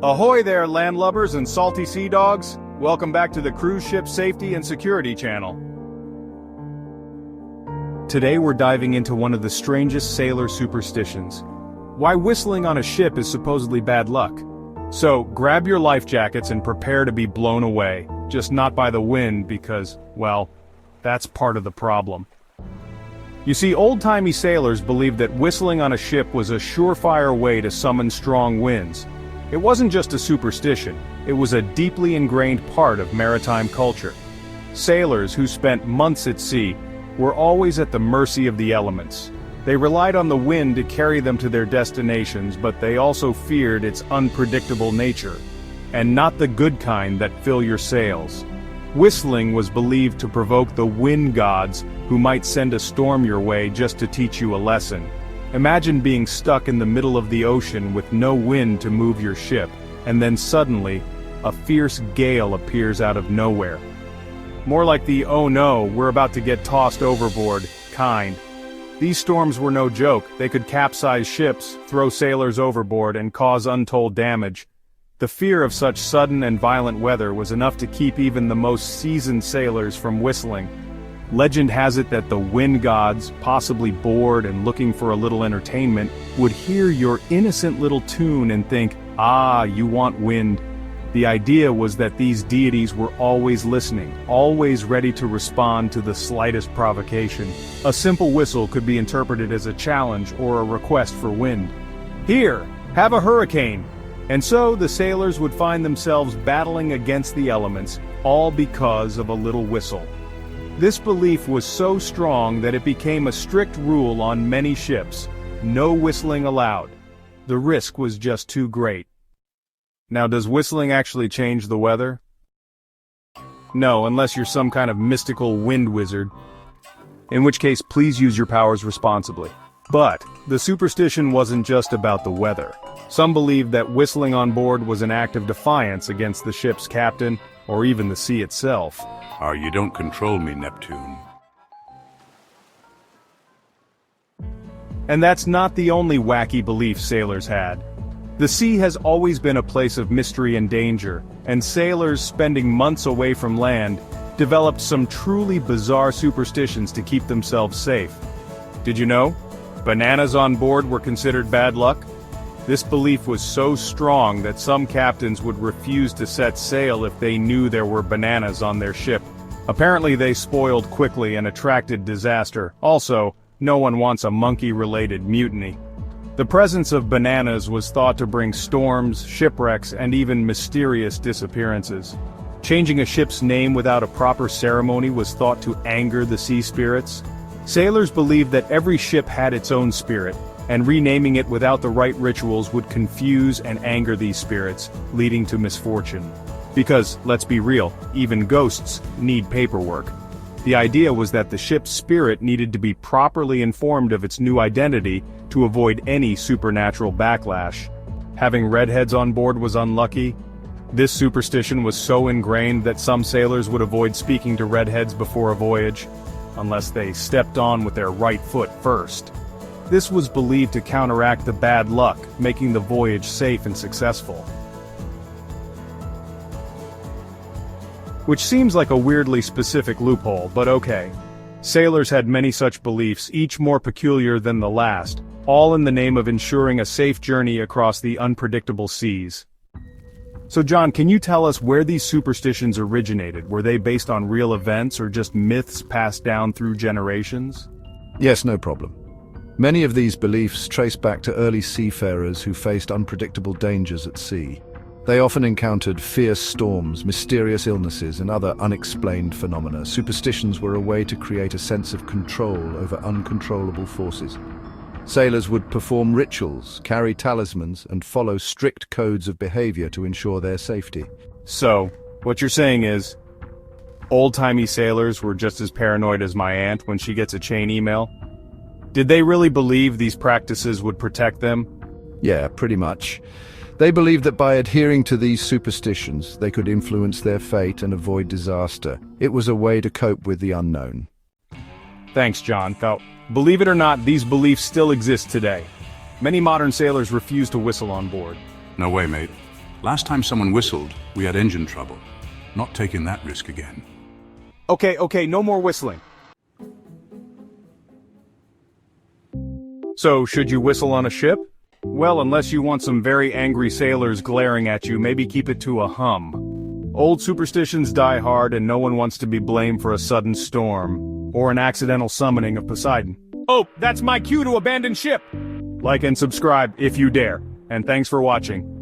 Ahoy there, landlubbers and salty sea dogs! Welcome back to the Cruise Ship Safety and Security channel. Today we're diving into one of the strangest sailor superstitions. Why whistling on a ship is supposedly bad luck. So, grab your life jackets and prepare to be blown away. Just not by the wind because, well, that's part of the problem. You see, old-timey sailors believed that whistling on a ship was a surefire way to summon strong winds. It wasn't just a superstition, it was a deeply ingrained part of maritime culture. Sailors who spent months at sea were always at the mercy of the elements. They relied on the wind to carry them to their destinations, but they also feared its unpredictable nature. And not the good kind that fill your sails. Whistling was believed to provoke the wind gods who might send a storm your way just to teach you a lesson. Imagine being stuck in the middle of the ocean with no wind to move your ship, and then suddenly, a fierce gale appears out of nowhere. More like the "oh no, we're about to get tossed overboard" kind. These storms were no joke. They could capsize ships, throw sailors overboard, and cause untold damage. The fear of such sudden and violent weather was enough to keep even the most seasoned sailors from whistling. Legend has it that the wind gods, possibly bored and looking for a little entertainment, would hear your innocent little tune and think, "Ah, you want wind." The idea was that these deities were always listening, always ready to respond to the slightest provocation. A simple whistle could be interpreted as a challenge or a request for wind. "Here, have a hurricane!" And so the sailors would find themselves battling against the elements, all because of a little whistle. This belief was so strong that it became a strict rule on many ships: no whistling allowed. The risk was just too great. Now, does whistling actually change the weather? No, unless you're some kind of mystical wind wizard. In which case, please use your powers responsibly. But the superstition wasn't just about the weather. Some believed that whistling on board was an act of defiance against the ship's captain, or even the sea itself. You don't control me, Neptune. And that's not the only wacky belief sailors had. The sea has always been a place of mystery and danger, and sailors spending months away from land developed some truly bizarre superstitions to keep themselves safe. Did you know? Bananas on board were considered bad luck? This belief was so strong that some captains would refuse to set sail if they knew there were bananas on their ship. Apparently they spoiled quickly and attracted disaster. Also, no one wants a monkey-related mutiny. The presence of bananas was thought to bring storms, shipwrecks, and even mysterious disappearances. Changing a ship's name without a proper ceremony was thought to anger the sea spirits. Sailors believed that every ship had its own spirit, and renaming it without the right rituals would confuse and anger these spirits, leading to misfortune. Because, let's be real, even ghosts need paperwork. The idea was that the ship's spirit needed to be properly informed of its new identity to avoid any supernatural backlash. Having redheads on board was unlucky. This superstition was so ingrained that some sailors would avoid speaking to redheads before a voyage, unless they stepped on with their right foot first. This was believed to counteract the bad luck, making the voyage safe and successful. Which seems like a weirdly specific loophole, but okay. Sailors had many such beliefs, each more peculiar than the last, all in the name of ensuring a safe journey across the unpredictable seas. So John, can you tell us where these superstitions originated? Were they based on real events or just myths passed down through generations? Yes, no problem. Many of these beliefs trace back to early seafarers who faced unpredictable dangers at sea. They often encountered fierce storms, mysterious illnesses, and other unexplained phenomena. Superstitions were a way to create a sense of control over uncontrollable forces. Sailors would perform rituals, carry talismans, and follow strict codes of behavior to ensure their safety. So, what you're saying is, old-timey sailors were just as paranoid as my aunt when she gets a chain email? Did they really believe these practices would protect them? Yeah, pretty much. They believed that by adhering to these superstitions, they could influence their fate and avoid disaster. It was a way to cope with the unknown. Thanks, John. Now, believe it or not, these beliefs still exist today. Many modern sailors refuse to whistle on board. No way, mate. Last time someone whistled, we had engine trouble. Not taking that risk again. Okay, no more whistling. So, should you whistle on a ship? Well, unless you want some very angry sailors glaring at you, maybe keep it to a hum. Old superstitions die hard and no one wants to be blamed for a sudden storm, or an accidental summoning of Poseidon. Oh, that's my cue to abandon ship! Like and subscribe if you dare, and thanks for watching.